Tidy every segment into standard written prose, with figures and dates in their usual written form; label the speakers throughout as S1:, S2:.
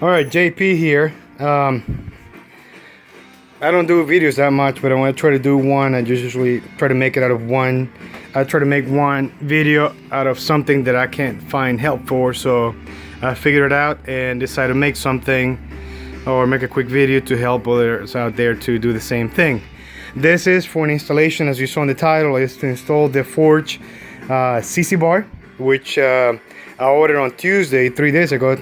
S1: Alright, JP here. I don't do videos that much, but when I try to do one, I just usually try to make it out of one. I try to make one video out of something that I can't find help for, so I figured it out and decided to make something or make a quick video to help others out there to do the same thing. This is for an installation, as you saw in the title, is to install the Forge sissy bar, which I ordered on Tuesday, 3 days ago.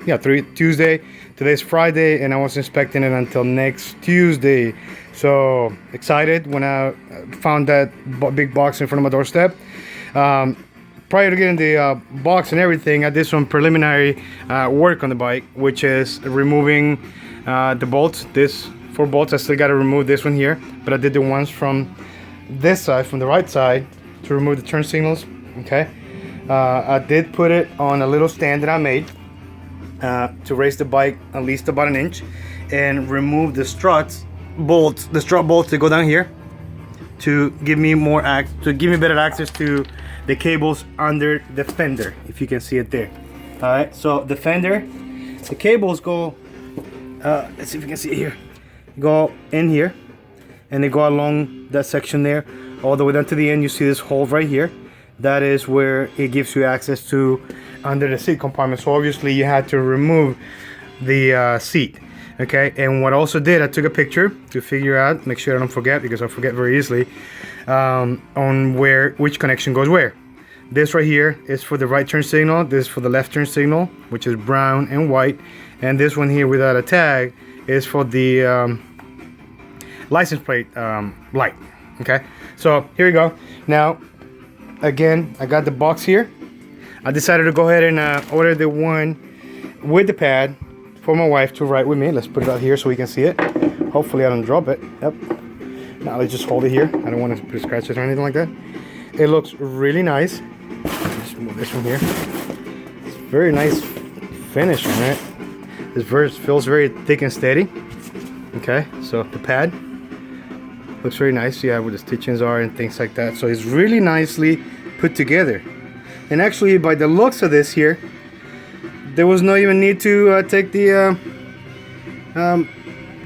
S1: Yeah, Tuesday. Today's Friday, and I was inspecting it until next Tuesday. So excited when I found that big box in front of my doorstep. Prior to getting the box and everything, I did some preliminary work on the bike, which is removing the bolts. This 4 bolts, I still got to remove this one here, but I did the ones from this side, from the right side, to remove the turn signals. Okay, I did put it on a little stand that I made to raise the bike at least about an inch, and remove the strut bolts that go down here to give me better access to the cables under the fender, if you can see it there. All right, so the fender, the cables go let's see if you can see it here, go in here, and they go along that section there all the way down to the end. You see this hole right here, that is where it gives you access to under the seat compartment. So obviously you had to remove the seat. Okay, and what I also did, I took a picture to figure out, make sure I don't forget, because I forget very easily, on which connection goes where. This right here is for the right turn signal, this is for the left turn signal, which is brown and white, and this one here without a tag is for the license plate light. Okay, so here we go. Now again, I got the box here. I decided to go ahead and order the one with the pad for my wife to ride with me. Let's put it out here so we can see it. Hopefully I don't drop it. Yep. Now let's just hold it here. I don't want to put scratches or anything like that. It looks really nice. Just move this one here. It's very nice finish on it. This feels very thick and steady. Okay, so the pad looks very nice. Yeah, where the stitchings are and things like that. So it's really nicely put together. And actually, by the looks of this here, there was no even need to take the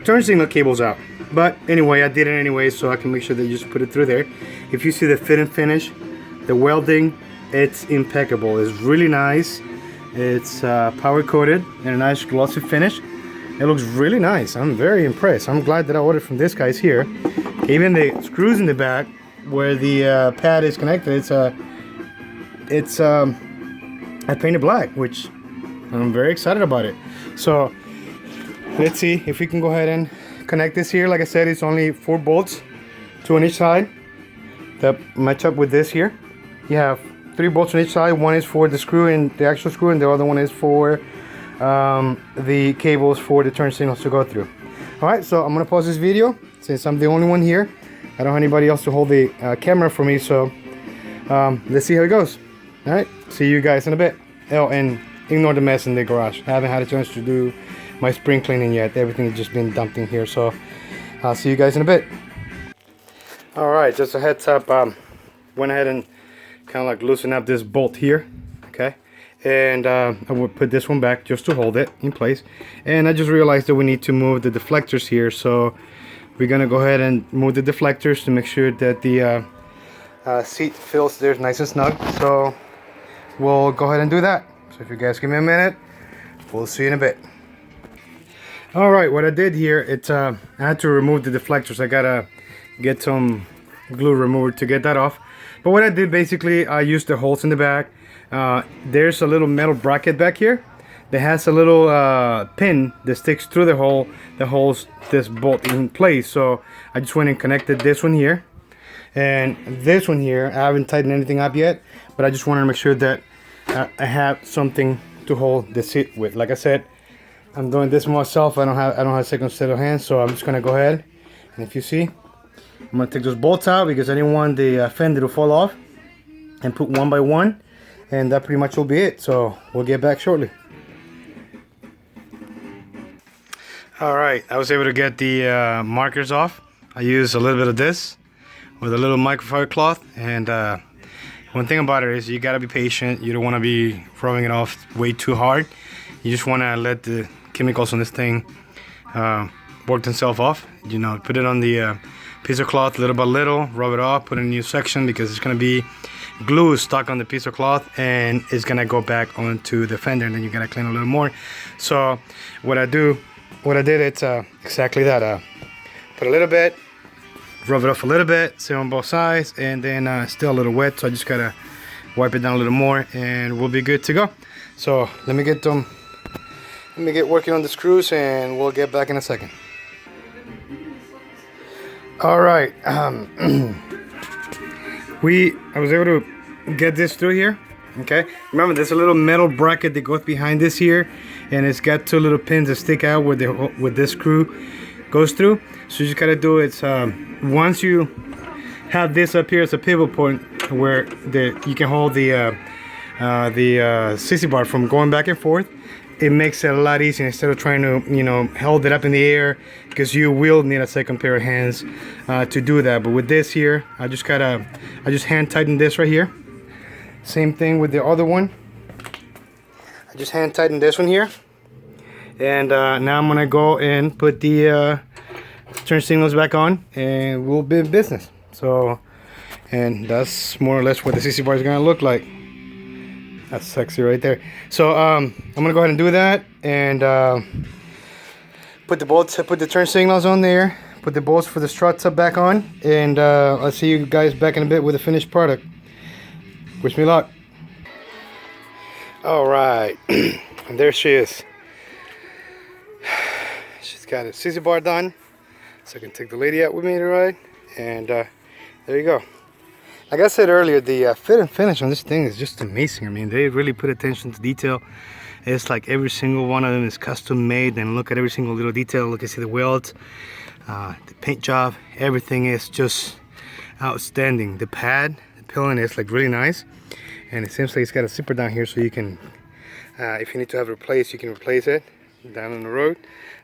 S1: turn signal cables out. But anyway, I did it anyway, so I can make sure that you just put it through there. If you see the fit and finish, the welding, it's impeccable. It's really nice. It's power coated and a nice glossy finish. It looks really nice. I'm very impressed. I'm glad that I ordered from this guy's here. Even the screws in the back where the pad is connected, I painted black, which I'm very excited about it. So let's see if we can go ahead and connect this here. Like I said, it's only 4 bolts, 2 on each side, that match up with this here. You have 3 bolts on each side. One is for the screw and the actual screw, and the other one is for the cables for the turn signals to go through. All right, so I'm gonna pause this video since I'm the only one here. I don't have anybody else to hold the camera for me, so let's see how it goes. All right, see you guys in a bit. Oh, and ignore the mess in the garage. I haven't had a chance to do my spring cleaning yet. Everything has just been dumped in here, so I'll see you guys in a bit. All right, just a heads up. Went ahead and kind of like loosen up this bolt here. Okay, and I will put this one back just to hold it in place. And I just realized that we need to move the deflectors here, so we're gonna go ahead and move the deflectors to make sure that the seat feels there nice and snug. So we'll go ahead and do that. So if you guys give me a minute, we'll see you in a bit. All right, what I did here, I had to remove the deflectors. I gotta get some glue remover to get that off. But what I did, basically, I used the holes in the back. There's a little metal bracket back here that has a little pin that sticks through the hole that holds this bolt in place. So I just went and connected this one here and this one here. I haven't tightened anything up yet, but I just wanted to make sure that I have something to hold the seat with. Like I said, I'm doing this myself. I don't have a second set of hands, so I'm just gonna go ahead, and if you see, I'm gonna take those bolts out because I didn't want the fender to fall off, and put one by one, and that pretty much will be it. So we'll get back shortly. All right, I was able to get the markers off. I used a little bit of this with a little microfiber cloth, and one thing about it is you gotta be patient. You don't want to be rubbing it off way too hard. You just want to let the chemicals on this thing worked themselves off. You know, put it on the piece of cloth little by little, rub it off, put in a new section because it's gonna be glue stuck on the piece of cloth and it's gonna go back onto the fender, and then you gotta clean a little more. So what I did, it's exactly that. Put a little bit, rub it off a little bit, sit on both sides, and then still a little wet, so I just gotta wipe it down a little more and we'll be good to go. So let me get working on the screws and we'll get back in a second. All right, I was able to get this through here. Okay, remember there's a little metal bracket that goes behind this here, and it's got two little pins that stick out where this screw goes through. So you just gotta do it. Once you have this up here as a pivot point where you can hold the sissy bar from going back and forth, it makes it a lot easier instead of trying to, you know, hold it up in the air, because you will need a second pair of hands to do that. But with this here, I just hand tighten this right here. Same thing with the other one. I just hand tighten this one here, and now I'm gonna go and put the turn signals back on, and we'll be in business. So, and that's more or less what the sissy bar is gonna look like. That's sexy right there. So I'm gonna go ahead and do that, and put the turn signals on there, put the bolts for the struts up back on, and I'll see you guys back in a bit with the finished product. Wish me luck. All right, and there she is. She's got a sissy bar done, so I can take the lady out with me to ride, and there you go. Like I said earlier, the fit and finish on this thing is just amazing. I mean, they really put attention to detail. It's like every single one of them is custom made, and look at every single little detail. Look, you see the welds, the paint job, everything is just outstanding. The pad, the pillion is like really nice, and it seems like it's got a zipper down here, so you can, if you need to have it replaced, you can replace it down on the road.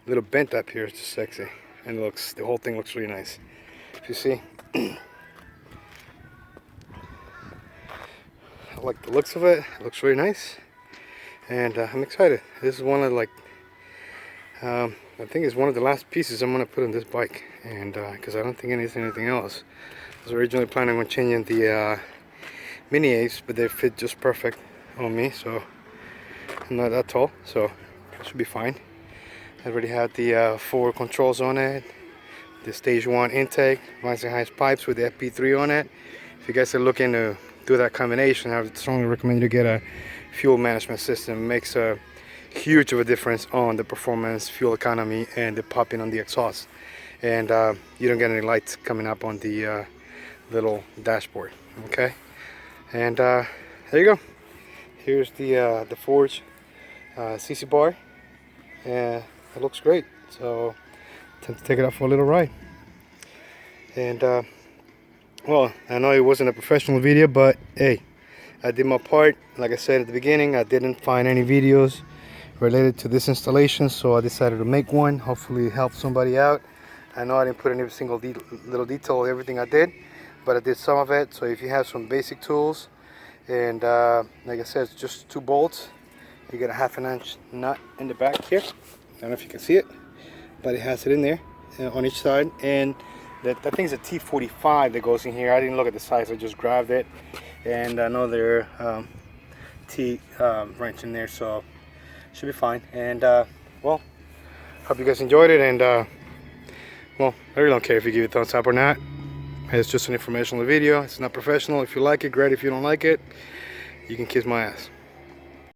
S1: A little bent up here, it's just sexy, and the whole thing looks really nice. If you see. I like the looks of it. It looks really nice, and I'm excited. This is one of I think it's one of the last pieces I'm gonna put on this bike, and because I don't think anything else. I was originally planning on changing the mini A's, but they fit just perfect on me, so I'm not that tall, so it should be fine. I already had the 4 controls on it, the stage 1 intake, rising highs pipes with the FP3 on it. If you guys are looking to do that combination, I would strongly recommend you to get a fuel management system. It makes a huge of a difference on the performance, fuel economy, and the popping on the exhaust. And you don't get any lights coming up on the little dashboard. Okay, and there you go. Here's the Forge sissy bar, and it looks great. So time to take it out for a little ride. And well, I know it wasn't a professional video, but hey, I did my part. Like I said at the beginning, I didn't find any videos related to this installation, so I decided to make one. Hopefully help somebody out. I know I didn't put in every single little detail, everything I did, but I did some of it. So if you have some basic tools, and like I said, it's just 2 bolts. You get a 1/2 inch nut in the back here. I don't know if you can see it, but it has it in there on each side, and that thing's a T45 that goes in here. I didn't look at the size, I just grabbed it, and another T wrench in there, so should be fine. And well, hope you guys enjoyed it, and well, I really don't care if you give it a thumbs up or not. It's just an informational video. It's not professional. If you like it, great. If you don't like it, you can kiss my ass.